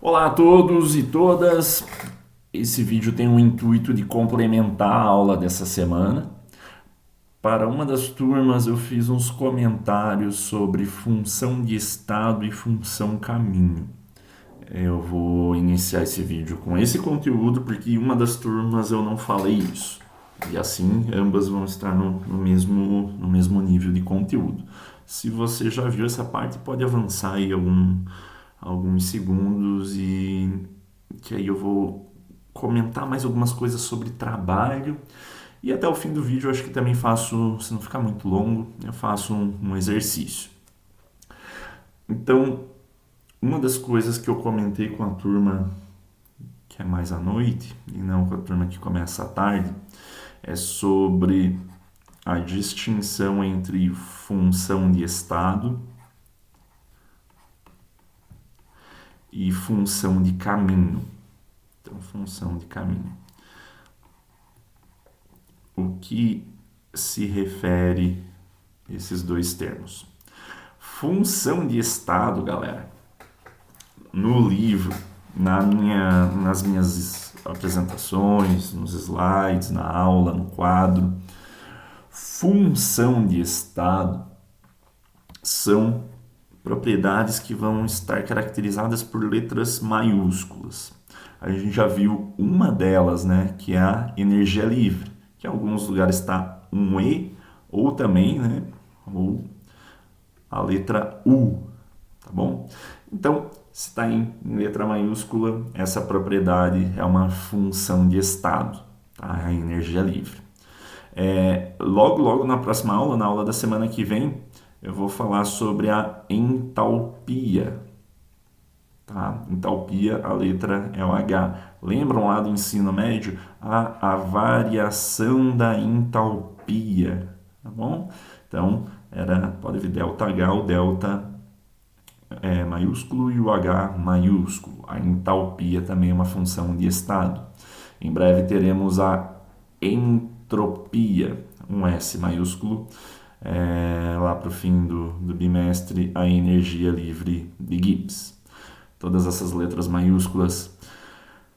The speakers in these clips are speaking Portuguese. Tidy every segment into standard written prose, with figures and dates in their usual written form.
Olá a todos e todas. Esse vídeo tem o intuito de complementar a aula dessa semana. Para uma das turmas, eu fiz uns comentários sobre função de estado e função caminho. Eu vou iniciar esse vídeo com esse conteúdo porque em uma das turmas eu não falei isso. E assim, ambas vão estar no mesmo nível de conteúdo. Se você já viu essa parte, pode avançar aí alguns segundos e que aí eu vou comentar mais algumas coisas sobre trabalho e até o fim do vídeo eu acho que também faço, se não ficar muito longo, eu faço um exercício. Então, uma das coisas que eu comentei com a turma que é mais à noite e não com a turma que começa à tarde é sobre a distinção entre função de estado e função de caminho. Então, função de caminho. O que se refere esses dois termos? Função de estado, galera, no livro, nas minhas apresentações, nos slides, na aula, no quadro, função de estado são propriedades que vão estar caracterizadas por letras maiúsculas. A gente já viu uma delas, né, que é a energia livre, que em alguns lugares está um E, ou também, né, ou a letra U, tá bom? Então, se está em letra maiúscula, essa propriedade é uma função de estado, tá? A energia livre. Logo na próxima aula, na aula da semana que vem, eu vou falar sobre a entalpia. Tá? Entalpia, a letra é o H. Lembram lá do ensino médio? A variação da entalpia. Tá bom? Então, pode ver delta H, o delta é maiúsculo e o H maiúsculo. A entalpia também é uma função de estado. Em breve teremos a entropia, um S maiúsculo, lá para o fim do bimestre, a energia livre de Gibbs. Todas essas letras maiúsculas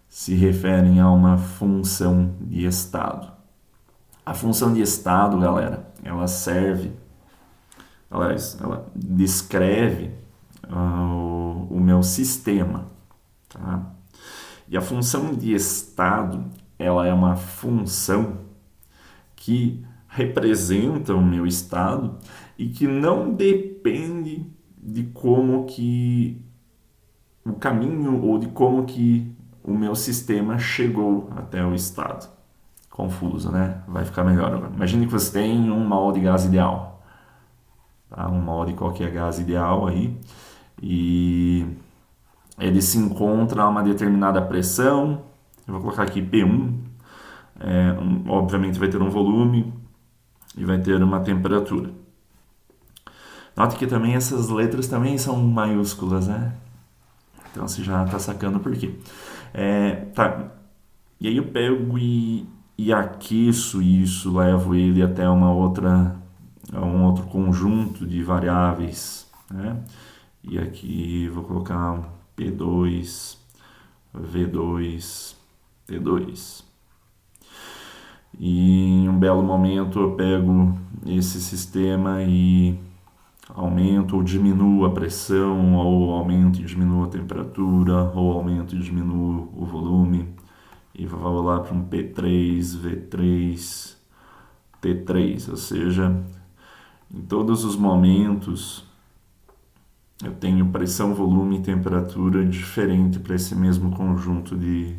se referem a uma função de estado. A função de estado, galera, ela descreve o meu sistema, tá? E a função de estado, ela é uma função que representa o meu estado e que não depende de como que o caminho ou de como que o meu sistema chegou até o estado. Confuso, né? Vai ficar melhor agora. Imagine que você tem um mol de gás ideal. Tá? Um mol de qualquer gás ideal aí. E ele se encontra a uma determinada pressão. Eu vou colocar aqui P1. Obviamente vai ter um volume e vai ter uma temperatura. Note que também essas letras também são maiúsculas, né? Então você já está sacando por quê. Tá. E aí eu pego e aqueço isso, levo ele até um outro conjunto de variáveis, né? E aqui vou colocar um P2, V2, T2. E em um belo momento eu pego esse sistema e aumento ou diminuo a pressão, ou aumento e diminuo a temperatura, ou aumento e diminuo o volume, e vou lá para um P3, V3, T3, ou seja, em todos os momentos eu tenho pressão, volume e temperatura diferente para esse mesmo conjunto de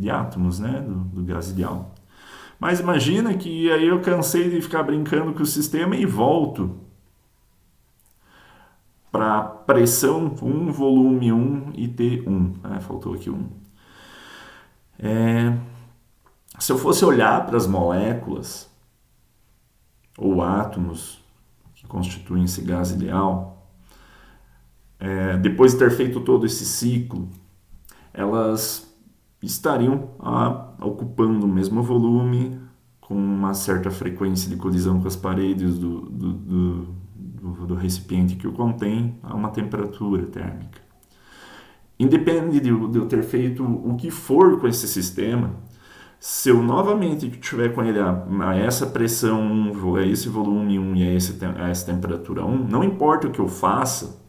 átomos, né, do gás ideal. Mas imagina que aí eu cansei de ficar brincando com o sistema e volto para pressão 1, volume 1 e T1. Faltou aqui um. Se eu fosse olhar para as moléculas ou átomos que constituem esse gás ideal, depois de ter feito todo esse ciclo, elas estariam ocupando o mesmo volume, com uma certa frequência de colisão com as paredes do recipiente que o contém a uma temperatura térmica. Independente de eu ter feito o que for com esse sistema, se eu novamente estiver com ele a essa pressão 1, a esse volume 1 e a essa temperatura 1, não importa o que eu faça,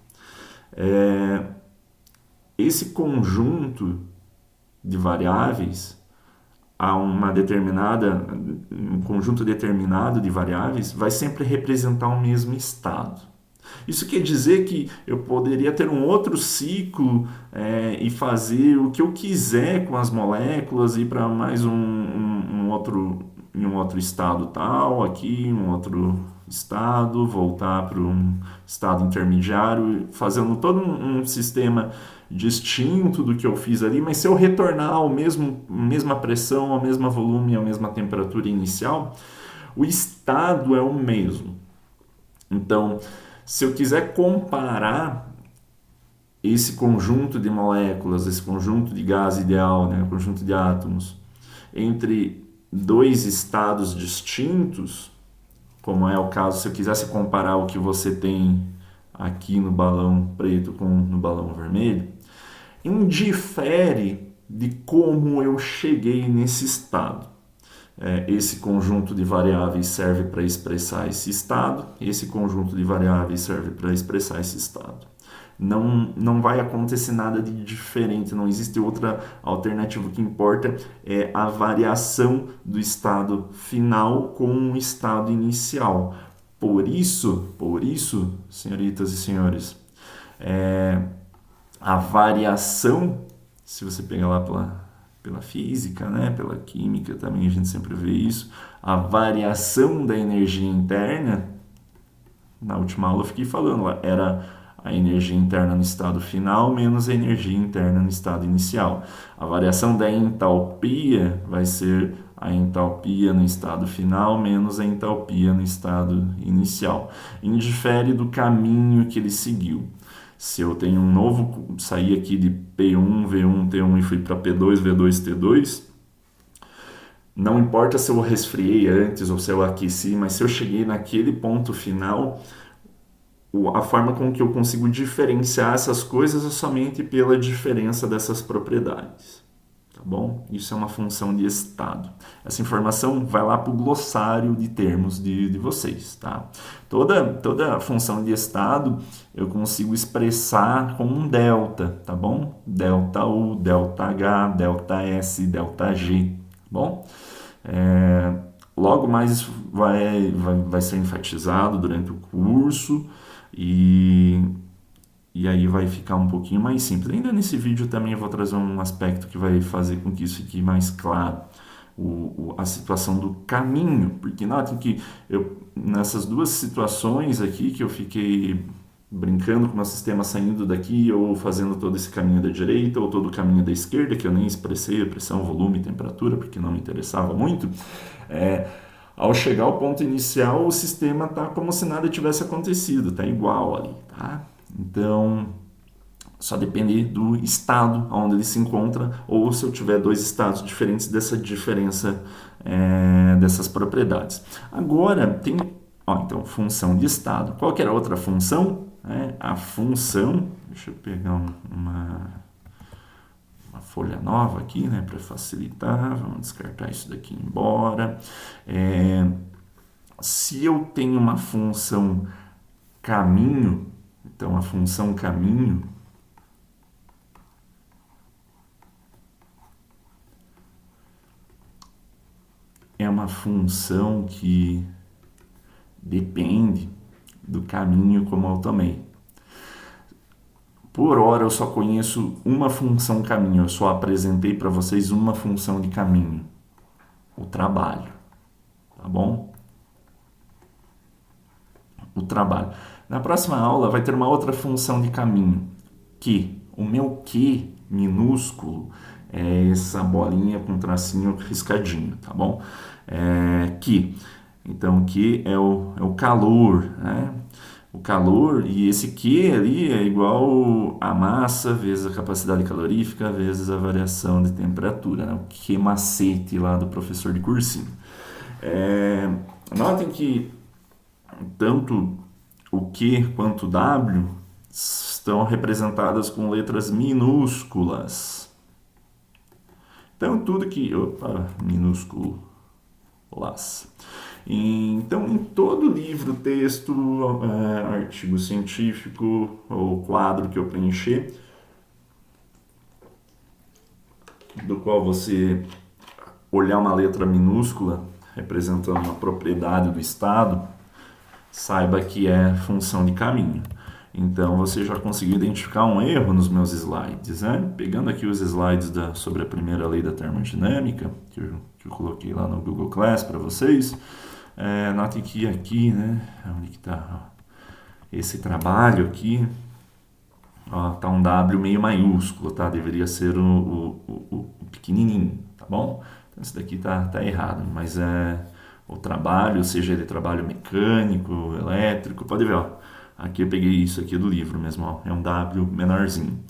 esse conjunto de variáveis a um conjunto determinado de variáveis vai sempre representar o mesmo estado. Isso quer dizer que eu poderia ter um outro ciclo e fazer o que eu quiser com as moléculas, ir para mais um outro estado tal, aqui um outro estado, voltar para um estado intermediário, fazendo todo um sistema distinto do que eu fiz ali, mas se eu retornar ao mesma pressão, ao mesmo volume, à mesma temperatura inicial, o estado é o mesmo. Então, se eu quiser comparar esse conjunto de moléculas, esse conjunto de gás ideal, né, conjunto de átomos, entre dois estados distintos, como é o caso se eu quisesse comparar o que você tem aqui no balão preto com no balão vermelho, indifere de como eu cheguei nesse estado. Esse conjunto de variáveis serve para expressar esse estado, esse conjunto de variáveis serve para expressar esse estado. Não vai acontecer nada de diferente, não existe outra alternativa. O que importa é a variação do estado final com o estado inicial. Por isso, senhoritas e senhores, a variação, se você pegar lá pela física, né, pela química também a gente sempre vê isso, a variação da energia interna, na última aula eu fiquei falando, era a energia interna no estado final menos a energia interna no estado inicial. A variação da entalpia vai ser a entalpia no estado final menos a entalpia no estado inicial. Indifere do caminho que ele seguiu. Se eu tenho saí aqui de P1, V1, T1 e fui para P2, V2, T2, não importa se eu resfriei antes ou se eu aqueci, mas se eu cheguei naquele ponto final, a forma com que eu consigo diferenciar essas coisas é somente pela diferença dessas propriedades. Tá bom? Isso é uma função de estado. Essa informação vai lá para o glossário de termos de vocês. Tá? Toda função de estado eu consigo expressar com um delta, tá bom? Delta U, delta H, delta S, delta G. Tá bom? Logo mais isso vai ser enfatizado durante o curso e aí vai ficar um pouquinho mais simples. Ainda nesse vídeo também eu vou trazer um aspecto que vai fazer com que isso fique mais claro. A situação do caminho. Porque notem que nessas duas situações aqui que eu fiquei brincando com o meu sistema saindo daqui ou fazendo todo esse caminho da direita ou todo o caminho da esquerda, que eu nem expressei a pressão, volume e temperatura, porque não me interessava muito, ao chegar ao ponto inicial, o sistema está como se nada tivesse acontecido, está igual ali, tá? Então, só depende do estado onde ele se encontra, ou se eu tiver dois estados diferentes dessa diferença dessas propriedades. Agora, tem, então, função de estado. Qual que era a outra função? A função, deixa eu pegar uma folha nova aqui, né, para facilitar, vamos descartar isso daqui embora. Se eu tenho uma função caminho, então a função caminho é uma função que depende do caminho como eu tomei. Por hora eu só conheço uma função caminho, eu só apresentei para vocês uma função de caminho, o trabalho, tá bom? O trabalho. Na próxima aula vai ter uma outra função de caminho, que o meu Q minúsculo é essa bolinha com tracinho riscadinho, tá bom? Q. Então, Q é o calor, né? O calor, e esse Q ali é igual a massa vezes a capacidade calorífica vezes a variação de temperatura, né? O Q macete lá do professor de cursinho. Notem que tanto o Q quanto o W estão representadas com letras minúsculas. Então, tudo que... Opa, minúsculas. Então, em todo livro, texto, artigo científico ou quadro que eu preencher, do qual você olhar uma letra minúscula representando uma propriedade do Estado, saiba que é função de caminho. Então você já conseguiu identificar um erro nos meus slides, né? Pegando aqui os slides sobre a primeira lei da termodinâmica, que eu coloquei lá no Google Class para vocês, notem que aqui, né, onde que está esse trabalho aqui, ó, tá um W meio maiúsculo, tá? Deveria ser o pequenininho, tá bom? Então isso daqui tá errado, mas o trabalho, seja ele trabalho mecânico, elétrico, pode ver, ó. Aqui eu peguei isso aqui do livro mesmo, ó, é um W menorzinho.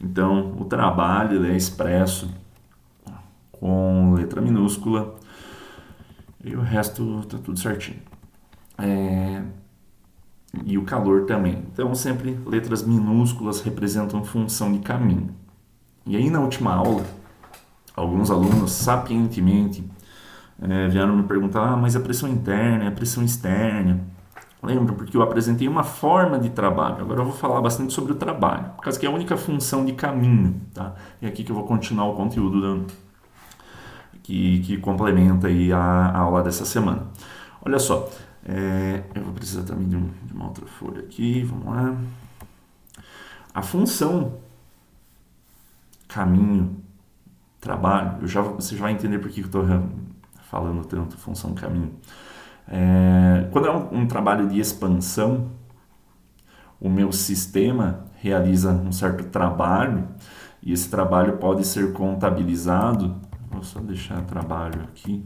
Então, o trabalho ele é expresso com letra minúscula e o resto tá tudo certinho. E o calor também. Então, sempre letras minúsculas representam função de caminho. E aí, na última aula, alguns alunos, sapientemente, vieram me perguntar, mas a pressão interna e a pressão externa? Lembra? Porque eu apresentei uma forma de trabalho. Agora eu vou falar bastante sobre o trabalho, por causa que é a única função de caminho, tá? E aqui que eu vou continuar o conteúdo que complementa aí a aula dessa semana. Olha só, eu vou precisar também de uma outra folha aqui, vamos lá. A função caminho, trabalho, você já vai entender por que eu estou falando tanto função caminho. Quando é um trabalho de expansão, o meu sistema realiza um certo trabalho e esse trabalho pode ser contabilizado, vou só deixar trabalho aqui,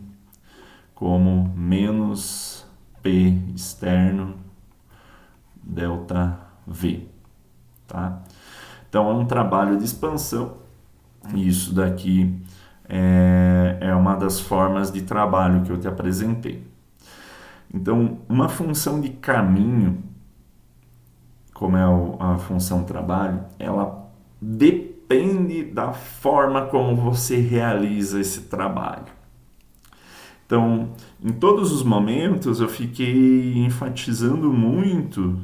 como menos P externo delta V, tá? Então é um trabalho de expansão e isso daqui é uma das formas de trabalho que eu te apresentei. Então, uma função de caminho, como é a função trabalho, ela depende da forma como você realiza esse trabalho. Então, em todos os momentos eu fiquei enfatizando muito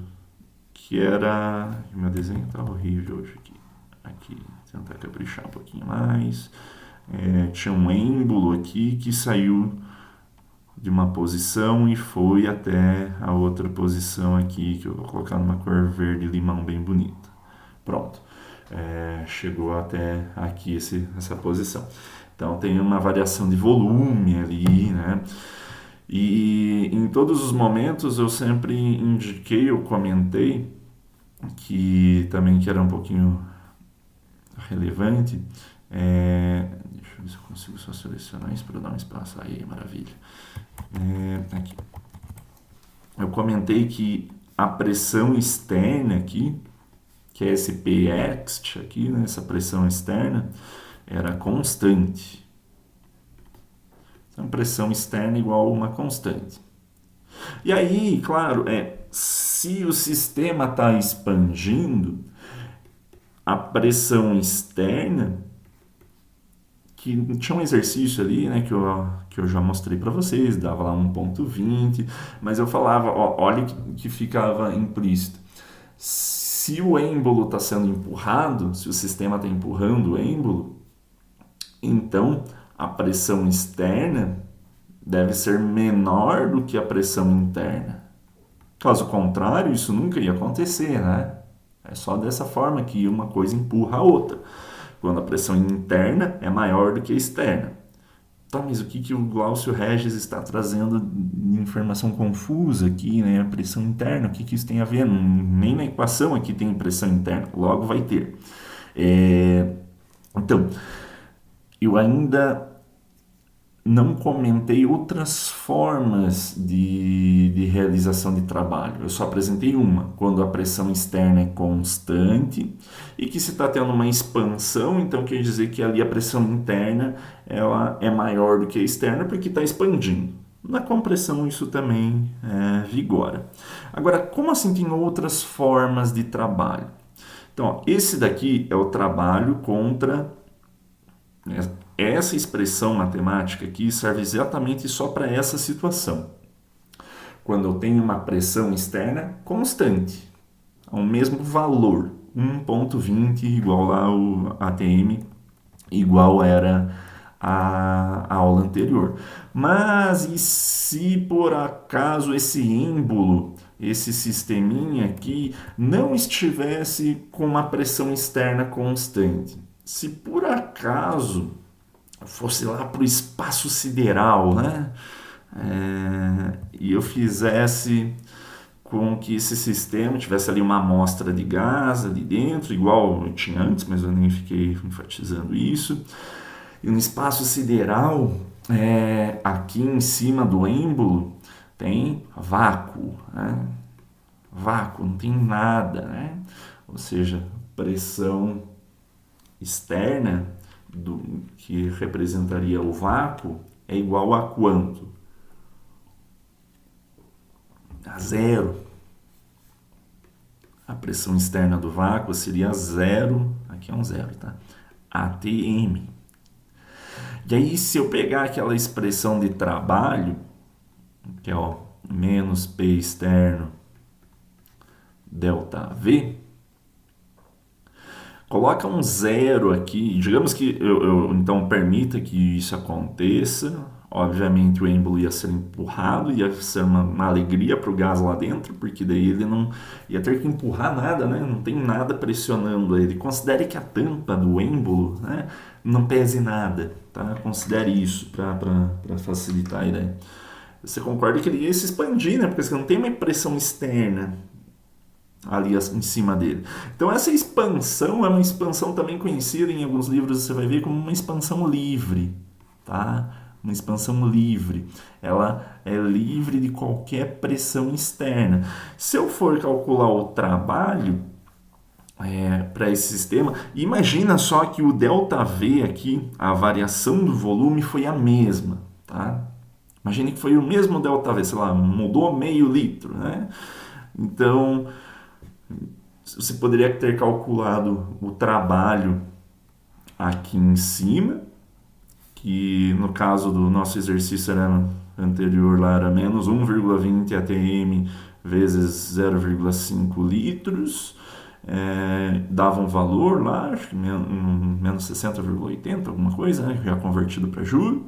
que era... Meu desenho está horrível hoje aqui, tentar caprichar um pouquinho mais. Tinha um êmbolo aqui que saiu de uma posição e foi até a outra posição aqui, que eu vou colocar numa cor verde limão bem bonita. Pronto. Chegou até aqui essa posição. Então tem uma variação de volume ali, né? E em todos os momentos eu sempre indiquei, eu comentei que também que era um pouquinho relevante. Deixa eu ver se eu consigo só selecionar isso para dar um espaço. Aí, maravilha. Aqui. Eu comentei que a pressão externa aqui, que é esse Px aqui, né, essa pressão externa, era constante. Então, pressão externa igual a uma constante. E aí, claro, se o sistema está expandindo, a pressão externa, que tinha um exercício ali, né, que eu já mostrei para vocês, dava lá 1,20, mas eu falava, olha que ficava implícito. Se o êmbolo está sendo empurrado, se o sistema está empurrando o êmbolo, então a pressão externa deve ser menor do que a pressão interna. Caso contrário, isso nunca ia acontecer, né? É só dessa forma que uma coisa empurra a outra. Quando a pressão interna é maior do que a externa. Tá, mas o que o Glaucio Regis está trazendo de informação confusa aqui, né? A pressão interna, o que isso tem a ver? Nem na equação aqui tem pressão interna, logo vai ter. Então, eu ainda não comentei outras formas de realização de trabalho. Eu só apresentei uma, quando a pressão externa é constante e que se está tendo uma expansão, então quer dizer que ali a pressão interna ela é maior do que a externa porque está expandindo. Na compressão isso também vigora. Agora, como assim tem outras formas de trabalho? Então, ó, esse daqui é o trabalho contra... Essa expressão matemática aqui serve exatamente só para essa situação. Quando eu tenho uma pressão externa constante, ao mesmo valor, 1,20 igual lá o ATM, igual era a aula anterior. Mas e se por acaso esse êmbolo, esse sisteminha aqui, não estivesse com uma pressão externa constante? Se por acaso fosse lá para o espaço sideral, né? E eu fizesse com que esse sistema tivesse ali uma amostra de gás ali dentro, igual eu tinha antes, mas eu nem fiquei enfatizando isso. E no espaço sideral, aqui em cima do êmbolo, tem vácuo, né? Vácuo, não tem nada, né? Ou seja, pressão externa que representaria o vácuo é igual a quanto? A zero. A pressão externa do vácuo seria zero, aqui é um zero, tá? ATM. E aí, se eu pegar aquela expressão de trabalho, que é menos P externo delta V, coloca um zero aqui, digamos que então permita que isso aconteça. Obviamente o êmbolo ia ser empurrado, ia ser uma alegria para o gás lá dentro, porque daí ele não ia ter que empurrar nada, né? Não tem nada pressionando ele. Considere que a tampa do êmbolo, né, não pese nada, tá? Considere isso para facilitar a ideia. Você concorda que ele ia se expandir, né? Porque você não tem uma pressão externa ali em cima dele. Então essa expansão é uma expansão também conhecida em alguns livros, você vai ver como uma expansão livre, tá? Uma expansão livre. Ela é livre de qualquer pressão externa. Se eu for calcular o trabalho para esse sistema, imagina só que o ΔV aqui, a variação do volume foi a mesma, tá? Imagine que foi o mesmo ΔV, sei lá, mudou meio litro, né? Então, você poderia ter calculado o trabalho aqui em cima, que no caso do nosso exercício anterior lá era menos 1,20 atm vezes 0,5 litros, dava um valor lá, acho que menos 60,80, alguma coisa, né, já convertido para joule.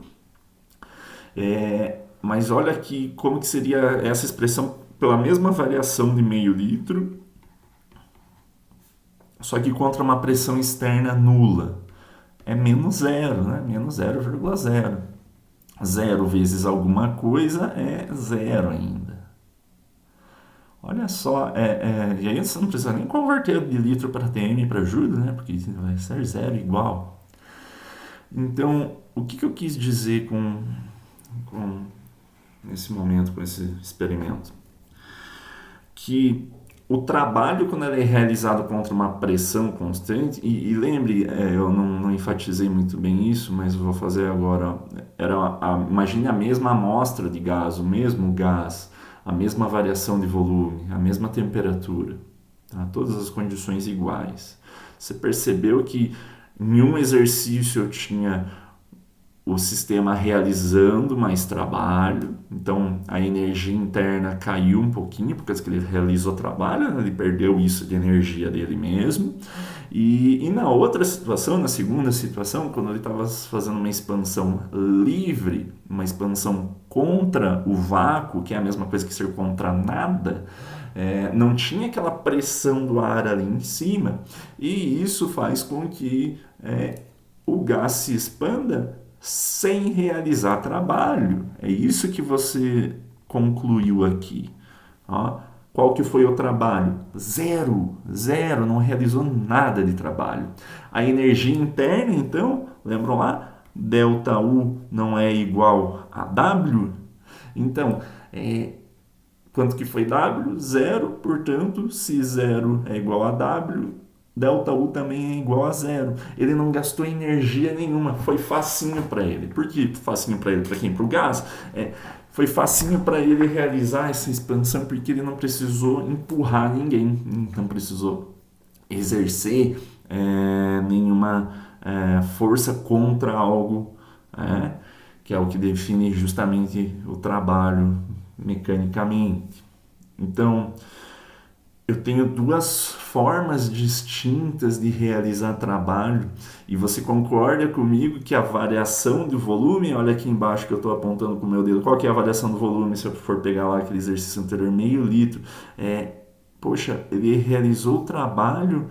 Mas olha aqui como que seria essa expressão pela mesma variação de meio litro, só que contra uma pressão externa nula. É menos zero, né? Menos 0,0. Zero vezes alguma coisa é zero ainda. Olha só, e aí você não precisa nem converter de litro para atm para joule, né? Porque vai ser zero igual. Então, o que eu quis dizer nesse momento, com esse experimento? Que o trabalho, quando ele é realizado contra uma pressão constante, e lembre, eu não enfatizei muito bem isso, mas vou fazer agora, imagine a mesma amostra de gás, o mesmo gás, a mesma variação de volume, a mesma temperatura, tá? Todas as condições iguais. Você percebeu que em um exercício eu tinha o sistema realizando mais trabalho, então a energia interna caiu um pouquinho, porque ele realizou trabalho, né? Ele perdeu isso de energia dele mesmo. E na outra situação, na segunda situação, quando ele estava fazendo uma expansão livre, uma expansão contra o vácuo, que é a mesma coisa que ser contra nada, não tinha aquela pressão do ar ali em cima, e isso faz com que o gás se expanda sem realizar trabalho. É isso que você concluiu aqui. Ó, qual que foi o trabalho? Zero, não realizou nada de trabalho. A energia interna, então, lembram lá? ΔU não é igual a W? Então, quanto que foi W? Zero, portanto, se zero é igual a W, ΔU também é igual a zero. Ele não gastou energia nenhuma, foi facinho para ele. Por que facinho para ele? Para quem? Para o gás? foi facinho para ele realizar essa expansão porque ele não precisou empurrar ninguém, não precisou exercer nenhuma força contra algo, que é o que define justamente o trabalho mecanicamente. Então, eu tenho duas formas distintas de realizar trabalho e você concorda comigo que a variação do volume, olha aqui embaixo que eu estou apontando com o meu dedo, qual que é a variação do volume se eu for pegar lá aquele exercício anterior, meio litro, poxa, ele realizou o trabalho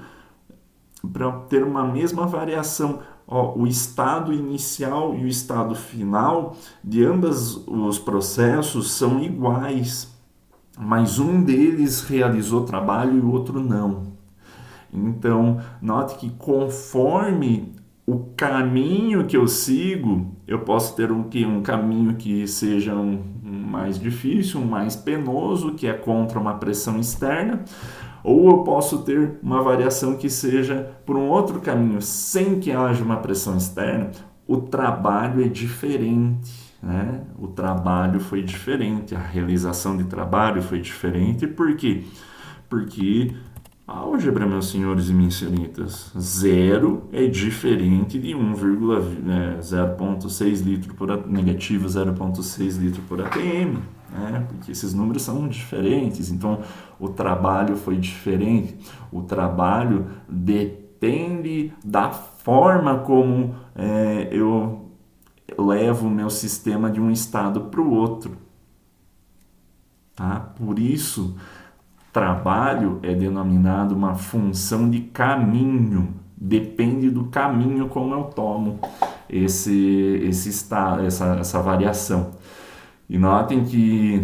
para ter uma mesma variação. O estado inicial e o estado final de ambos os processos são iguais, mas um deles realizou trabalho e o outro não. Então, note que conforme o caminho que eu sigo, eu posso ter um caminho que seja mais difícil, mais penoso, que é contra uma pressão externa, ou eu posso ter uma variação que seja por um outro caminho, sem que haja uma pressão externa. O trabalho é diferente. Né? O trabalho foi diferente, a realização de trabalho foi diferente. Por quê? Porque a álgebra, meus senhores e minhas senhoritas, 0 é diferente de 0,6 litro por negativo 0,6 litro por ATM, né? Porque esses números são diferentes, então o trabalho foi diferente. O trabalho depende da forma como eu levo o meu sistema de um estado para o outro. Tá? Por isso, trabalho é denominado uma função de caminho. Depende do caminho como eu tomo esse estado, essa variação. E notem que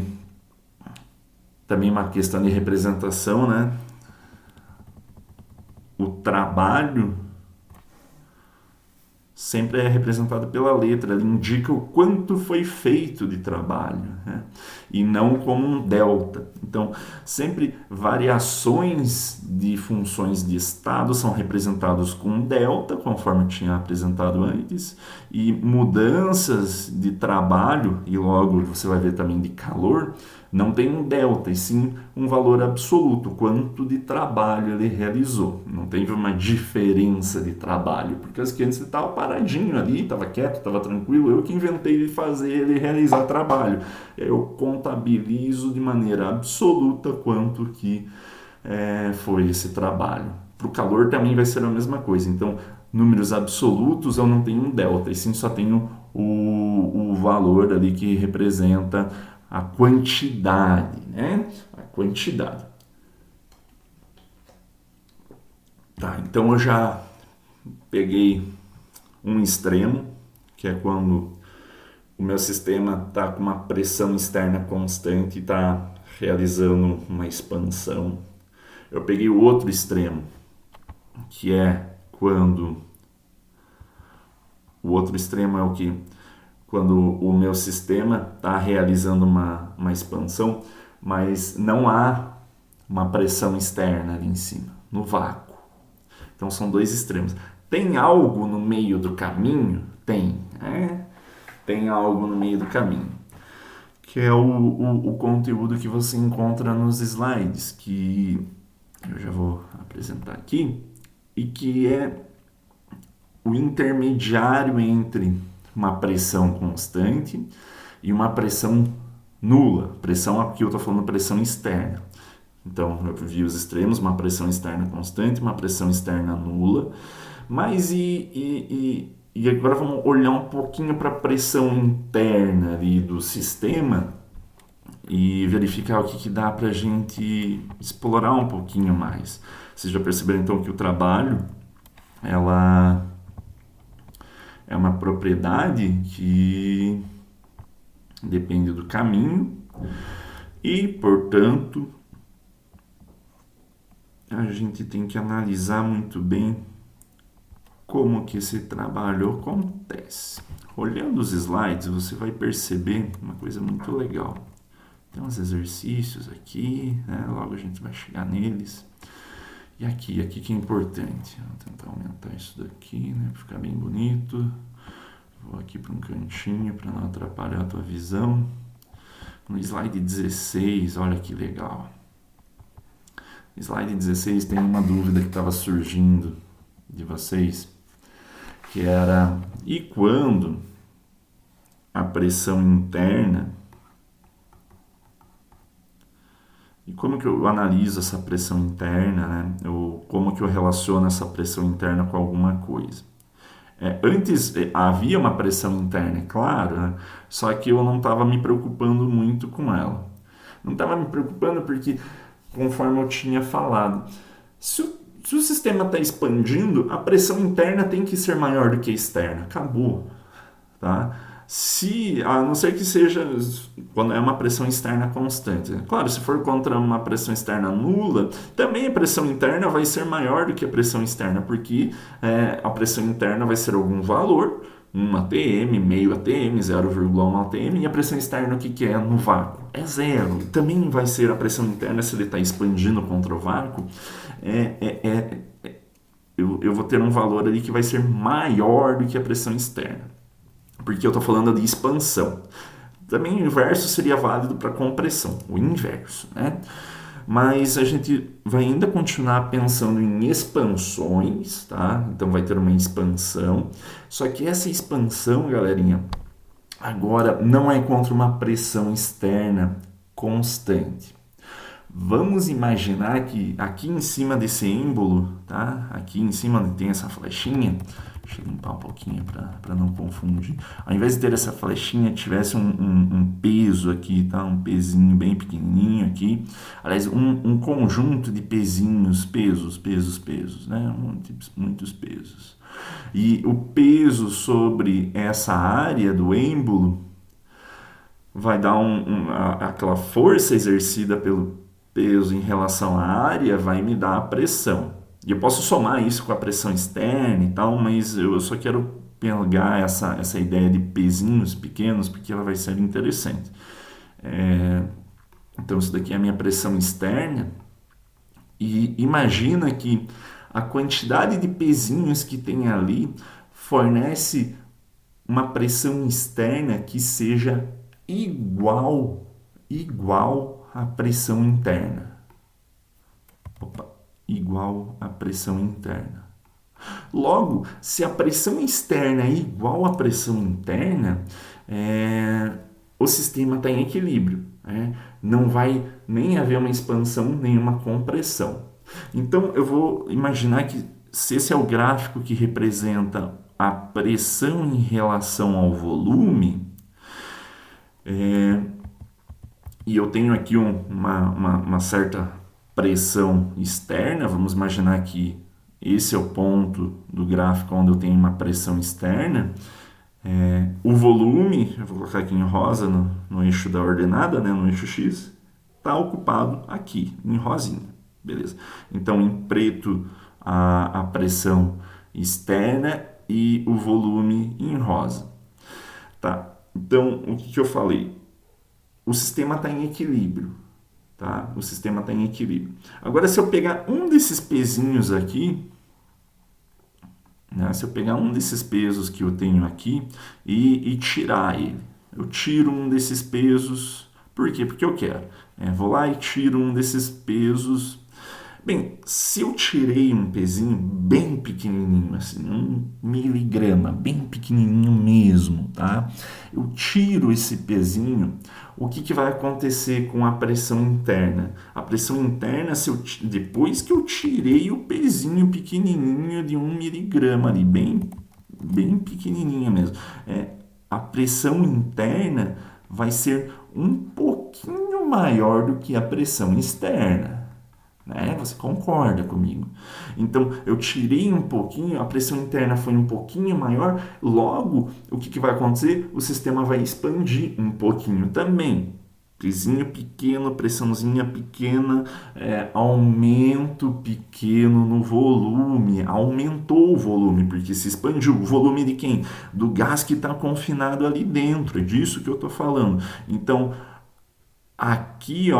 também uma questão de representação, né? O trabalho sempre é representado pela letra, ele indica o quanto foi feito de trabalho, né? E não como um delta. Então, sempre variações de funções de estado são representadas com um delta, conforme eu tinha apresentado antes, e mudanças de trabalho, e logo você vai ver também de calor, não tem um delta, e sim um valor absoluto, quanto de trabalho ele realizou. Não teve uma diferença de trabalho, porque antes você estava paradinho ali, estava quieto, estava tranquilo, eu que inventei de fazer ele realizar trabalho. Eu contabilizo de maneira absoluta quanto que foi esse trabalho. Para o calor também vai ser a mesma coisa, então números absolutos eu não tenho um delta, e sim só tenho o valor ali que representa a quantidade, né? A quantidade. Tá, então eu já peguei um extremo, que é quando o meu sistema está com uma pressão externa constante e está realizando uma expansão. Eu peguei o outro extremo, que é quando... O outro extremo é o que? Quando o meu sistema está realizando uma expansão, mas não há uma pressão externa ali em cima, no vácuo. Então são dois extremos. Tem algo no meio do caminho? Tem. Tem algo no meio do caminho. Que é o conteúdo que você encontra nos slides, que eu já vou apresentar aqui, e que é o intermediário entre uma pressão constante e uma pressão nula. Pressão, aqui eu estou falando pressão externa. Então, eu vi os extremos, uma pressão externa constante, uma pressão externa nula. Mas e agora vamos olhar um pouquinho para a pressão interna ali do sistema e verificar o que dá para a gente explorar um pouquinho mais. Vocês já perceberam então que o trabalho, ela é uma propriedade que depende do caminho e, portanto, a gente tem que analisar muito bem como que esse trabalho acontece. Olhando os slides, você vai perceber uma coisa muito legal. Tem uns exercícios aqui, né? Logo a gente vai chegar neles. E aqui que é importante. Vou tentar aumentar isso daqui, né? Para ficar bem bonito. Vou aqui para um cantinho para não atrapalhar a tua visão. No slide 16, olha que legal. Slide 16 tem uma dúvida que estava surgindo de vocês, que era, e quando a pressão interna, e como que eu analiso essa pressão interna, né? Como que eu relaciono essa pressão interna com alguma coisa? Antes havia uma pressão interna, é claro, né? Só que eu não estava me preocupando muito com ela. Não estava me preocupando porque, conforme eu tinha falado, se o sistema está expandindo, a pressão interna tem que ser maior do que a externa. Acabou. Tá? A não ser que seja quando é uma pressão externa constante. Claro, se for contra uma pressão externa nula, também a pressão interna vai ser maior do que a pressão externa, porque a pressão interna vai ser algum valor, 1 atm, meio atm, 0,1 atm, e a pressão externa o que é no vácuo? É zero. Também vai ser a pressão interna, se ele está expandindo contra o vácuo, eu vou ter um valor ali que vai ser maior do que a pressão externa, porque eu estou falando de expansão. Também o inverso seria válido para compressão, o inverso, né? Mas a gente vai ainda continuar pensando em expansões, tá? Então vai ter uma expansão, só que essa expansão, galerinha, agora não é contra uma pressão externa constante. Vamos imaginar que aqui em cima desse êmbolo, tá? Aqui em cima onde tem essa flechinha, deixa eu limpar um pouquinho para não confundir. Ao invés de ter essa flechinha, tivesse um peso aqui, tá? Um pezinho bem pequenininho aqui. Aliás, um conjunto de pezinhos, pesos, né? Muitos pesos. E o peso sobre essa área do êmbolo vai dar aquela força exercida pelo peso em relação à área, vai me dar a pressão. E eu posso somar isso com a pressão externa e tal, mas eu só quero pegar essa ideia de pezinhos pequenos, porque ela vai ser interessante. Então, isso daqui é a minha pressão externa. E imagina que a quantidade de pezinhos que tem ali fornece uma pressão externa que seja igual à pressão interna. Igual à pressão interna. Logo, se a pressão externa é igual à pressão interna, o sistema está em equilíbrio. Não vai nem haver uma expansão nem uma compressão. Então, eu vou imaginar que se esse é o gráfico que representa a pressão em relação ao volume, e eu tenho aqui uma certa pressão externa, vamos imaginar que esse é o ponto do gráfico onde eu tenho uma pressão externa. O volume, eu vou colocar aqui em rosa no eixo da ordenada, né, no eixo X, está ocupado aqui, em rosinha. Beleza? Então, em preto, a pressão externa e o volume em rosa. Tá? Então, o que eu falei? O sistema está em equilíbrio. Tá? O sistema está em equilíbrio. Agora, se eu pegar um desses pezinhos aqui, né? Se eu pegar um desses pesos que eu tenho aqui e tirar ele, eu tiro um desses pesos, por quê? Porque eu quero. Vou lá e tiro um desses pesos. Bem, se eu tirei um pezinho bem pequenininho, assim, 1 miligrama, bem pequenininho mesmo, tá? Eu tiro esse pezinho, o que vai acontecer com a pressão interna? A pressão interna, depois que eu tirei o pezinho pequenininho de 1 miligrama ali, bem pequenininho mesmo, a pressão interna vai ser um pouquinho maior do que a pressão externa. Você concorda comigo? Então, eu tirei um pouquinho, a pressão interna foi um pouquinho maior, logo, o que vai acontecer? O sistema vai expandir um pouquinho também. Pezinho pequeno, pressãozinha pequena, aumento pequeno no volume, aumentou o volume, porque se expandiu. O volume de quem? Do gás que está confinado ali dentro, é disso que eu estou falando. Então, aqui,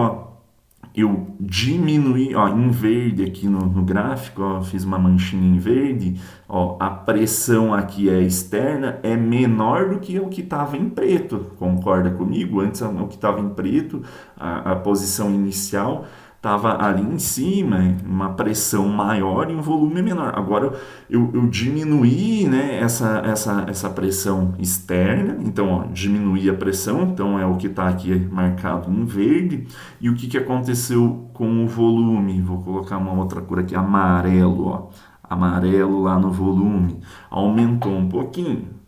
eu diminuí, ó, em verde aqui no gráfico, ó, fiz uma manchinha em verde, ó, a pressão aqui é externa, é menor do que o que estava em preto, concorda comigo? Antes o que estava em preto, a posição inicial estava ali em cima, uma pressão maior e um volume menor. Agora eu diminuí, né, essa pressão externa, então ó, diminuí a pressão, então é o que está aqui marcado em verde. E o que, que aconteceu com o volume? Vou colocar uma outra cor aqui, amarelo, ó. Amarelo lá no volume, aumentou um pouquinho.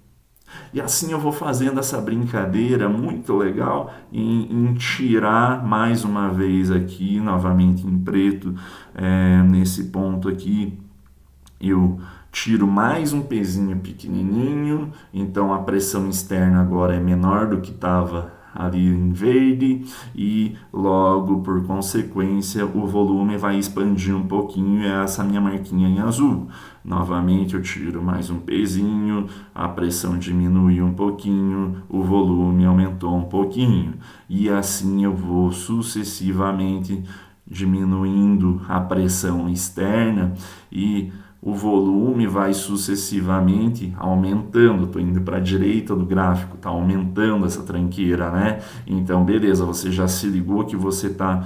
E assim eu vou fazendo essa brincadeira muito legal em tirar mais uma vez aqui, novamente em preto, nesse ponto aqui, eu tiro mais um pezinho pequenininho, então a pressão externa agora é menor do que estava ali em verde e logo por consequência o volume vai expandir um pouquinho, é essa minha marquinha em azul. Novamente eu tiro mais um pezinho, a pressão diminuiu um pouquinho, o volume aumentou um pouquinho e assim eu vou sucessivamente diminuindo a pressão externa e o volume vai sucessivamente aumentando. Estou indo para a direita do gráfico, está aumentando essa tranqueira, né? Então, beleza, você já se ligou que você está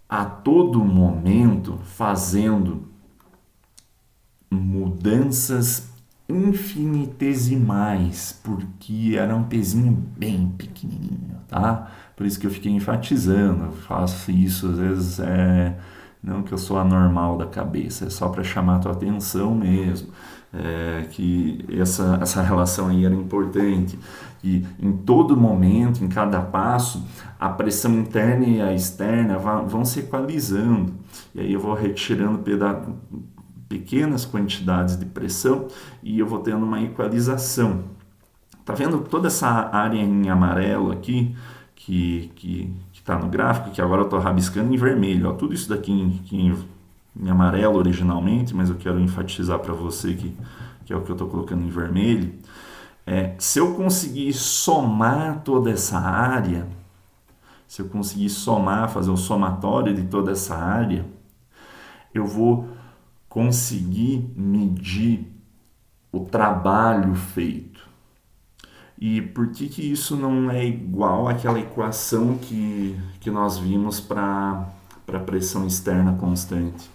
a todo momento fazendo mudanças infinitesimais, porque era um pezinho bem pequenininho, tá? Por isso que eu fiquei enfatizando, eu faço isso às vezes, não que eu sou anormal da cabeça, é só para chamar a tua atenção mesmo, que essa relação aí era importante, e em todo momento, em cada passo, a pressão interna e a externa vão se equalizando, e aí eu vou retirando pequenas quantidades de pressão e eu vou tendo uma equalização. Tá vendo toda essa área em amarelo aqui que está no gráfico, que agora eu estou rabiscando em vermelho, ó, tudo isso daqui em amarelo originalmente, mas eu quero enfatizar para você que é o que eu estou colocando em vermelho. Se eu conseguir somar toda essa área, se eu conseguir somar, fazer o somatório de toda essa área, eu vou conseguir medir o trabalho feito. E por que isso não é igual àquela equação que nós vimos para a pressão externa constante?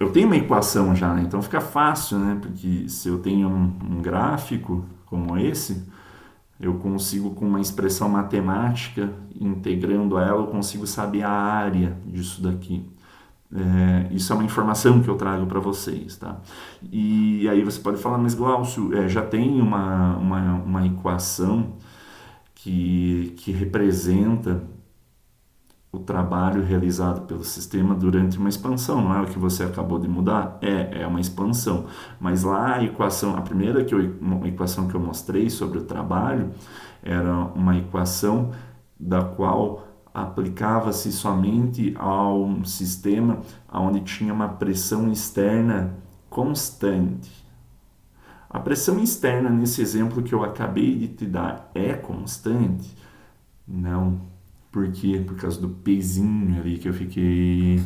Eu tenho uma equação já, né? Então fica fácil, né? Porque se eu tenho um gráfico como esse, eu consigo, com uma expressão matemática, integrando ela, eu consigo saber a área disso daqui. Isso é uma informação que eu trago para vocês, tá? E aí você pode falar, mas Glaucio, já tem uma equação que representa o trabalho realizado pelo sistema durante uma expansão, não é o que você acabou de mudar? É uma expansão. Mas lá a equação, a primeira equação que eu mostrei sobre o trabalho era uma equação da qual aplicava-se somente ao sistema onde tinha uma pressão externa constante. A pressão externa nesse exemplo que eu acabei de te dar é constante? Não. Por quê? Por causa do pezinho ali que eu fiquei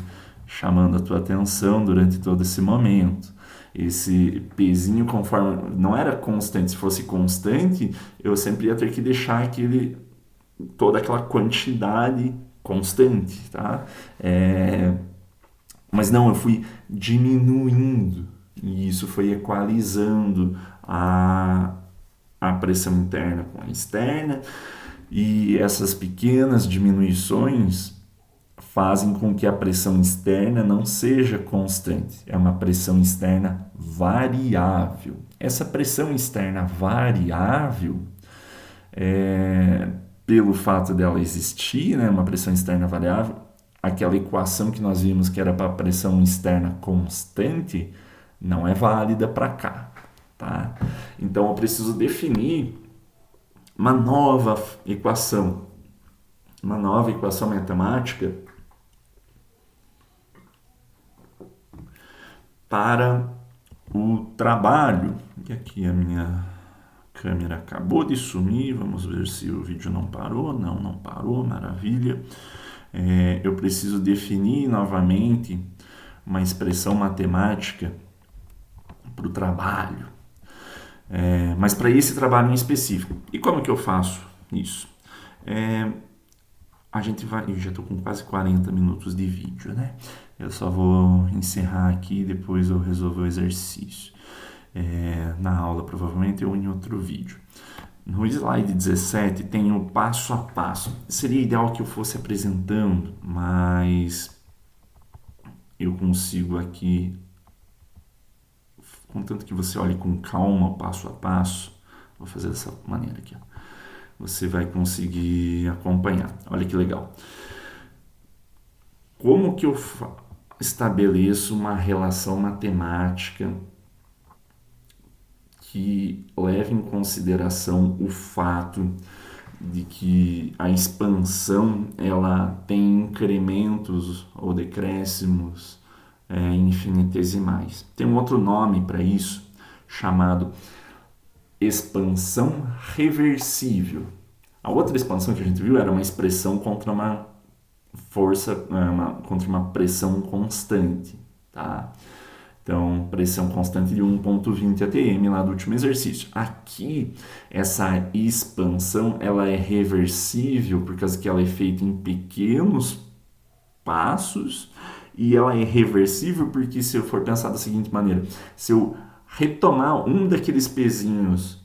chamando a tua atenção durante todo esse momento. Esse pezinho, conforme não era constante, se fosse constante, eu sempre ia ter que deixar toda aquela quantidade constante, tá? Mas não, eu fui diminuindo e isso foi equalizando a pressão interna com a externa, e essas pequenas diminuições fazem com que a pressão externa não seja constante, é uma pressão externa variável. Essa pressão externa variável, pelo fato dela existir, né, uma pressão externa variável, aquela equação que nós vimos que era para a pressão externa constante, não é válida para cá, tá? Então eu preciso definir uma nova equação matemática para o trabalho. E aqui a minha câmera acabou de sumir, vamos ver se o vídeo não parou. Não, não parou, maravilha. Eu preciso definir novamente uma expressão matemática para o trabalho, mas para esse trabalho em específico. E como que eu faço isso? A gente vai... Eu já estou com quase 40 minutos de vídeo, né? Eu só vou encerrar aqui e depois eu resolvo o exercício. Na aula, provavelmente, ou em outro vídeo. No slide 17 tem o passo a passo. Seria ideal que eu fosse apresentando, mas eu consigo aqui, contanto que você olhe com calma o passo a passo, vou fazer dessa maneira aqui, ó. Você vai conseguir acompanhar. Olha que legal. Como que eu estabeleço uma relação matemática que leve em consideração o fato de que a expansão ela tem incrementos ou decréscimos infinitesimais? Tem um outro nome para isso, chamado expansão reversível. A outra expansão que a gente viu era uma expressão contra uma força, contra uma pressão constante, tá? Então, pressão constante de 1,20 atm lá do último exercício. Aqui, essa expansão, ela é reversível, por causa que ela é feita em pequenos passos, e ela é reversível porque, se eu for pensar da seguinte maneira, se eu retomar um daqueles pezinhos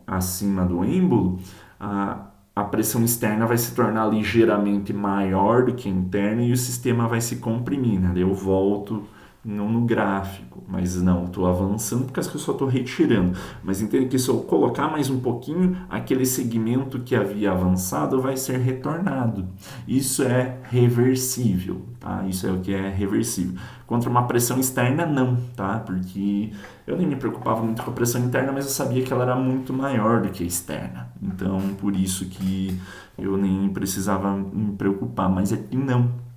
acima do êmbolo, a pressão externa vai se tornar ligeiramente maior do que a interna e o sistema vai se comprimir, né? Eu volto no gráfico, mas não, estou avançando porque eu só estou retirando. Mas entende que se eu colocar mais um pouquinho, aquele segmento que havia avançado vai ser retornado. Isso é reversível, tá? Isso é o que é reversível. Contra uma pressão externa, não, tá? Porque eu nem me preocupava muito com a pressão interna, mas eu sabia que ela era muito maior do que a externa. Então, por isso que eu nem precisava me preocupar. Mas aqui não.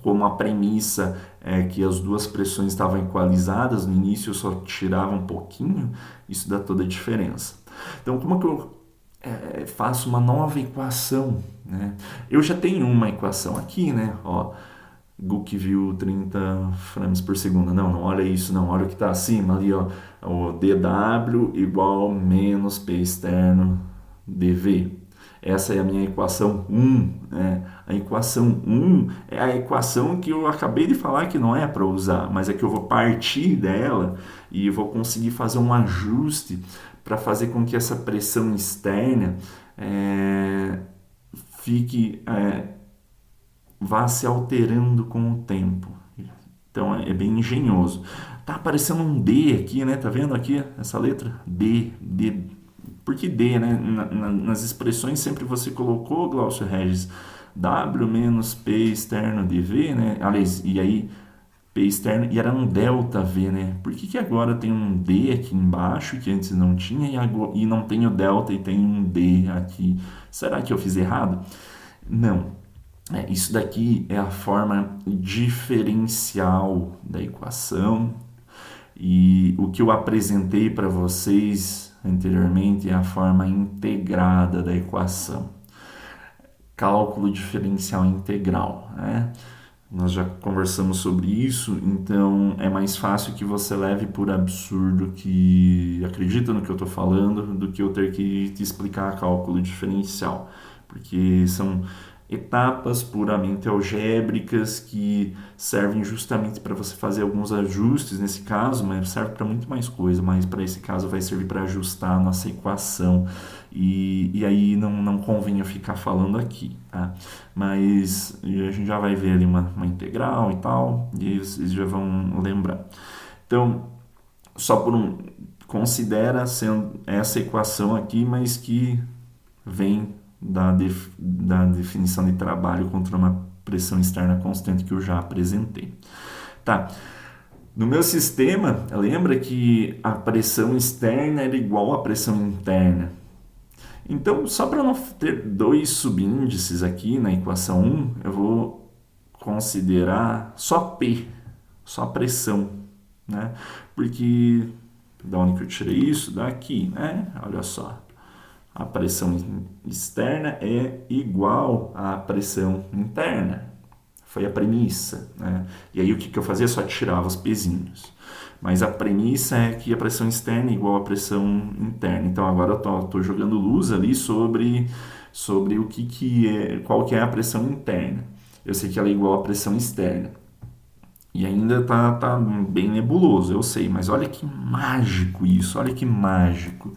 Como a premissa é que as duas pressões estavam equalizadas, no início eu só tirava um pouquinho, isso dá toda a diferença. Então, como que eu faço uma nova equação, né? Eu já tenho uma equação aqui, né? Ó, Guck viu 30 frames por segundo. Não olha isso, não. Olha o que está acima ali, ó. O dW igual menos P externo dV. Essa é a minha equação 1, né? A equação 1 é a equação que eu acabei de falar que não é para usar, mas é que eu vou partir dela e vou conseguir fazer um ajuste para fazer com que essa pressão externa vá se alterando com o tempo. Então é bem engenhoso. Tá aparecendo um D aqui, né? Tá vendo aqui essa letra? D. Por que D, né? Nas expressões sempre você colocou, Glaucio Regis, W menos P externo de V, né? Aliás, e aí P externo, e era um delta V, né? Por que agora tem um D aqui embaixo, que antes não tinha, e não tem o delta e tem um D aqui? Será que eu fiz errado? Não. Isso daqui é a forma diferencial da equação, e o que eu apresentei para vocês anteriormente é a forma integrada da equação. Cálculo diferencial integral, né? Nós já conversamos sobre isso, então é mais fácil que você leve por absurdo que acredita no que eu estou falando do que eu ter que te explicar cálculo diferencial, porque são etapas puramente algébricas que servem justamente para você fazer alguns ajustes nesse caso, mas serve para muito mais coisa, mas para esse caso vai servir para ajustar a nossa equação e aí não convém eu ficar falando aqui, tá? Mas a gente já vai ver ali uma integral e tal, e vocês já vão lembrar. Então, só considera sendo essa equação aqui, mas que vem da definição de trabalho contra uma pressão externa constante que eu já apresentei. Tá. No meu sistema, lembra que a pressão externa era igual à pressão interna. Então, só para não ter dois subíndices aqui na equação 1, eu vou considerar só P, só pressão, né? Porque Da onde que eu tirei isso? Daqui, né? Olha só. A pressão externa é igual à pressão interna. Foi a premissa, né? E aí o que eu fazia? Só tirava os pezinhos. Mas a premissa é que a pressão externa é igual à pressão interna. Então agora eu tô jogando luz ali sobre o que é, qual que é a pressão interna. Eu sei que ela é igual à pressão externa. E ainda tá bem nebuloso, eu sei, mas olha que mágico isso, olha que mágico.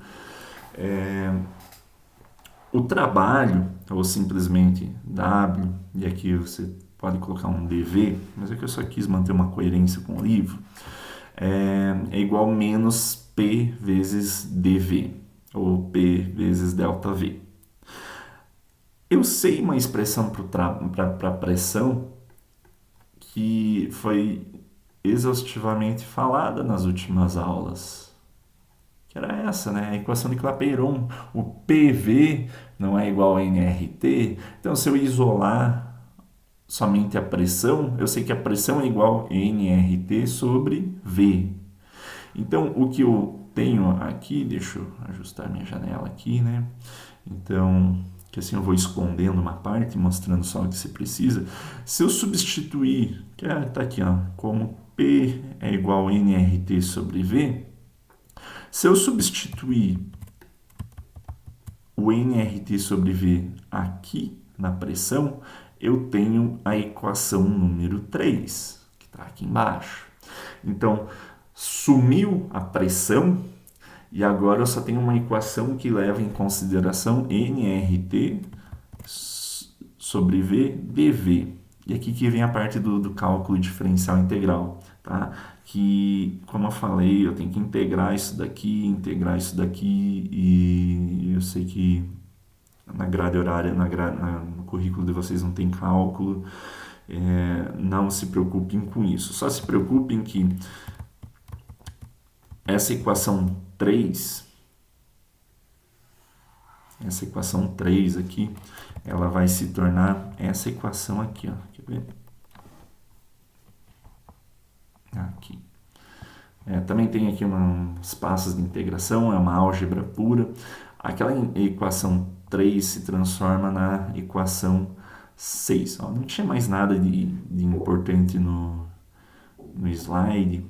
O trabalho, ou simplesmente W, e aqui você pode colocar um dV, mas é que eu só quis manter uma coerência com o livro, é igual a menos P vezes dV, ou P vezes ΔV. Eu sei uma expressão para pressão que foi exaustivamente falada nas últimas aulas, que era essa, né? A equação de Clapeyron. O PV não é igual a nRT. Então, se eu isolar somente a pressão, eu sei que a pressão é igual a nRT sobre V. Então, o que eu tenho aqui, deixa eu ajustar minha janela aqui, né? Então, que assim eu vou escondendo uma parte, mostrando só o que você precisa. Se eu substituir, que tá aqui, ó, como P é igual a nRT sobre V, se eu substituir o nRT sobre V aqui na pressão, eu tenho a equação número 3, que está aqui embaixo. Então, sumiu a pressão e agora eu só tenho uma equação que leva em consideração nRT sobre V dV. E aqui que vem a parte do cálculo diferencial integral, tá? Que, como eu falei, eu tenho que integrar isso daqui e eu sei que na grade horária, no currículo de vocês não tem cálculo, não se preocupem com isso. Só se preocupem que essa equação 3 aqui, ela vai se tornar essa equação aqui, ó. Quer ver? Aqui. Também tem aqui uns passos de integração, é uma álgebra pura. Aquela equação 3 se transforma na equação 6. Ó, não tinha mais nada de importante no slide.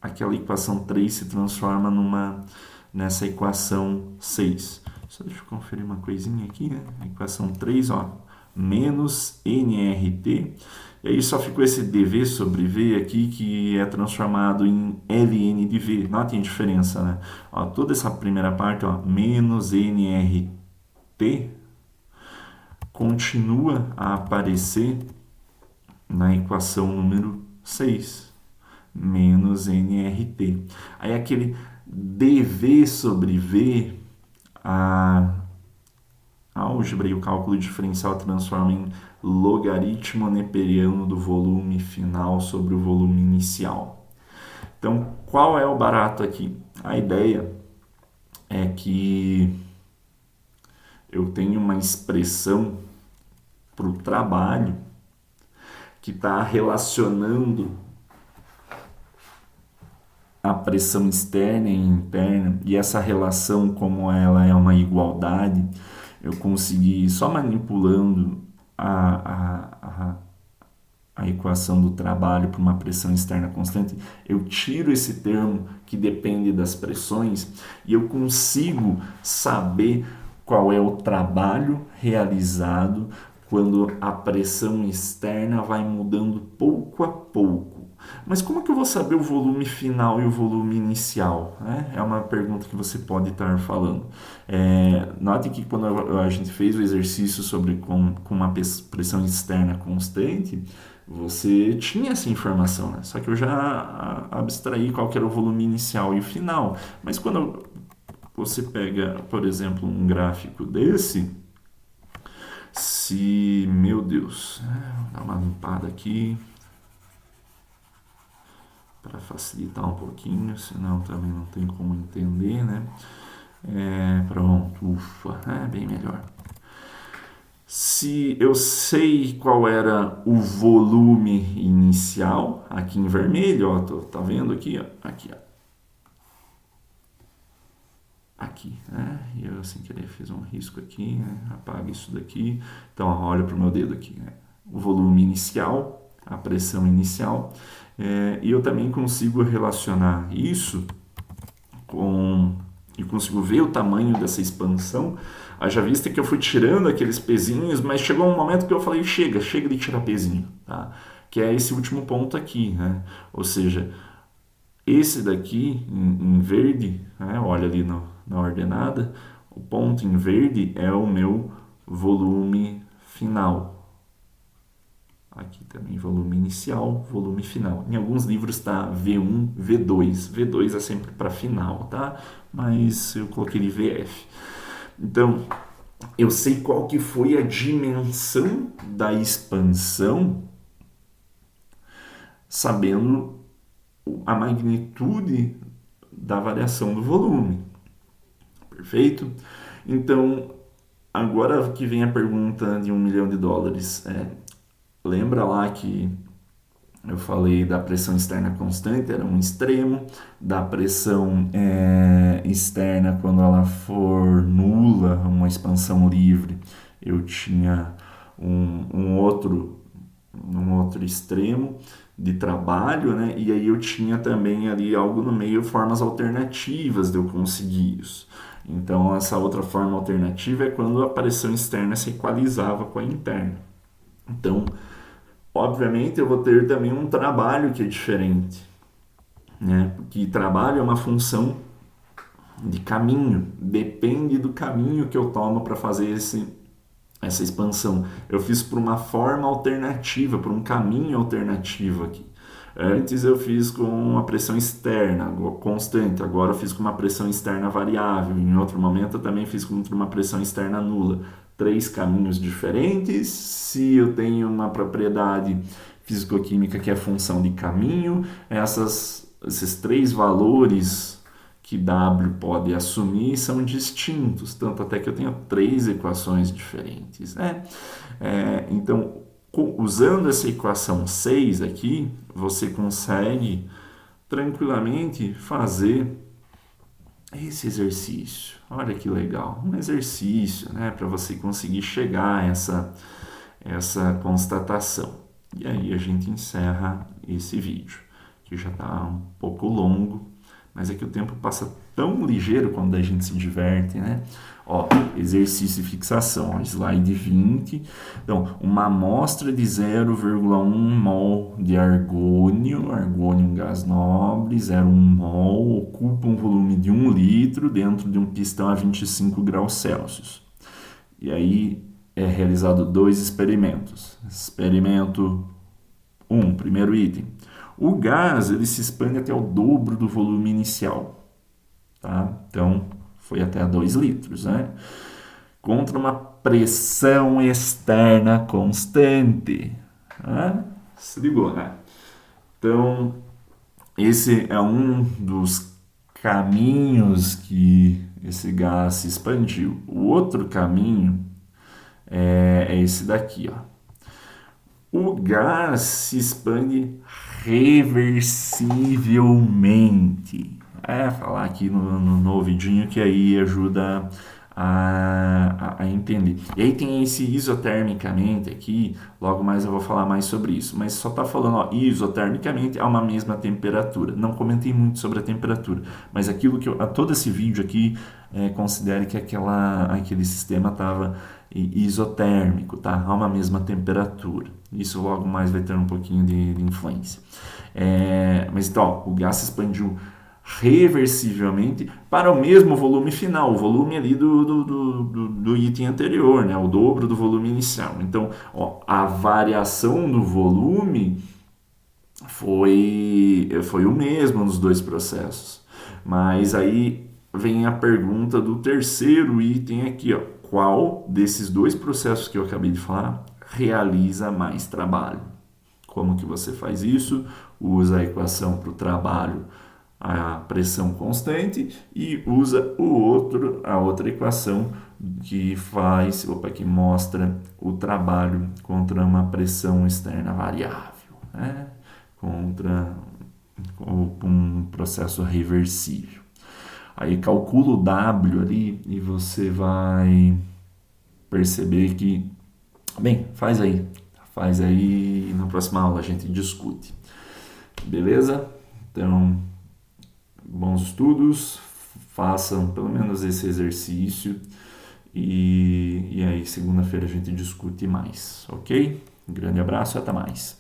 Aquela equação 3 se transforma nessa equação 6. Só deixa eu conferir uma coisinha aqui, né? A equação 3, ó, menos nRT. E aí só ficou esse dV sobre V aqui, que é transformado em ln de V. Notem a diferença, né? Ó, toda essa primeira parte, ó, menos nRT, continua a aparecer na equação número 6. Menos nRT. Aí aquele dV sobre V, a álgebra e o cálculo diferencial transformam em logaritmo neperiano do volume final sobre o volume inicial. Então, qual é o barato aqui? A ideia é que eu tenho uma expressão para o trabalho que está relacionando a pressão externa e interna, e essa relação, como ela é uma igualdade, eu consegui, só manipulando a equação do trabalho para uma pressão externa constante, eu tiro esse termo que depende das pressões e eu consigo saber qual é o trabalho realizado quando a pressão externa vai mudando pouco a pouco. Mas como é que eu vou saber o volume final e o volume inicial? É uma pergunta que você pode estar falando. Note que quando a gente fez o exercício com uma pressão externa constante, você tinha essa informação, né? Só que eu já abstraí qual que era o volume inicial e o final. Mas quando você pega, por exemplo, um gráfico desse, meu Deus, vou dar uma limpada aqui para facilitar um pouquinho, senão também não tem como entender, né? Pronto, ufa, bem melhor. Se eu sei qual era o volume inicial, aqui em vermelho, ó, tá vendo aqui, ó, aqui, ó. aqui, né? E eu, sem querer, fiz um risco aqui, né? Apaga isso daqui. Então, ó, olha para o meu dedo aqui, né? O volume inicial, a pressão inicial, e eu também consigo relacionar isso com... e consigo ver o tamanho dessa expansão. Haja vista que eu fui tirando aqueles pezinhos, mas chegou um momento que eu falei, chega de tirar pezinho, tá? Que é esse último ponto aqui, né? Ou seja, esse daqui em verde, né? Olha ali na ordenada, o ponto em verde é o meu volume final. Aqui também volume inicial, volume final. Em alguns livros está V1, V2. V2 é sempre para final, tá? Mas eu coloquei de VF. Então, eu sei qual que foi a dimensão da expansão, sabendo a magnitude da variação do volume. Perfeito? Então, agora que vem a pergunta de $1 milhão. Lembra lá que eu falei da pressão externa constante, era um extremo, da pressão externa quando ela for nula, uma expansão livre, eu tinha um outro extremo de trabalho, né? E aí eu tinha também ali algo no meio, formas alternativas de eu conseguir isso. Então essa outra forma alternativa é quando a pressão externa se equalizava com a interna. Então, obviamente, eu vou ter também um trabalho que é diferente, né? Porque trabalho é uma função de caminho, depende do caminho que eu tomo para fazer essa expansão. Eu fiz por uma forma alternativa, por um caminho alternativo aqui. Antes eu fiz com uma pressão externa constante, agora eu fiz com uma pressão externa variável, em outro momento eu também fiz com uma pressão externa nula. 3 caminhos diferentes. Se eu tenho uma propriedade físico-química que é função de caminho, esses 3 valores que W pode assumir são distintos, tanto até que eu tenho 3 equações diferentes, né? Então, usando essa equação 6 aqui, você consegue tranquilamente fazer esse exercício. Olha que legal, um exercício, né, para você conseguir chegar a essa constatação. E aí a gente encerra esse vídeo, que já está um pouco longo, mas é que o tempo passa tão ligeiro quando a gente se diverte, né? Ó, exercício e fixação, ó, slide 20. Então, uma amostra de 0,1 mol de argônio, um gás nobre, 0,1 mol, ocupa um volume de 1 litro dentro de um pistão a 25 graus Celsius. E aí é realizado 2 experimentos. Experimento 1, primeiro item. O gás ele se expande até o dobro do volume inicial, tá? Então, foi até 2 litros, né? Contra uma pressão externa constante. Né? Se ligou, né? Então, esse é um dos caminhos que esse gás se expandiu. O outro caminho é esse daqui, ó. O gás se expande reversivelmente. Falar aqui no ouvidinho que aí ajuda a entender. E aí tem esse isotermicamente aqui, logo mais eu vou falar mais sobre isso, mas só está falando, ó, isotermicamente a uma mesma temperatura. Não comentei muito sobre a temperatura, mas aquilo que todo esse vídeo aqui considere que aquele sistema estava isotérmico, tá? A uma mesma temperatura. Isso logo mais vai ter um pouquinho de influência. Mas então, ó, o gás se expandiu reversivelmente para o mesmo volume final, o volume ali do item anterior, né? O dobro do volume inicial. Então, ó, a variação do volume foi o mesmo nos 2 processos. Mas aí vem a pergunta do terceiro item aqui, ó. Qual desses 2 processos que eu acabei de falar realiza mais trabalho? Como que você faz isso? Usa a equação para o trabalho, a pressão constante, e usa a outra equação que mostra o trabalho contra uma pressão externa variável, contra um processo reversível. Aí calcula o W ali e você vai perceber que, bem, faz aí e na próxima aula a gente discute. Beleza? Então, bons estudos, façam pelo menos esse exercício e aí segunda-feira a gente discute mais, ok? Um grande abraço e até mais.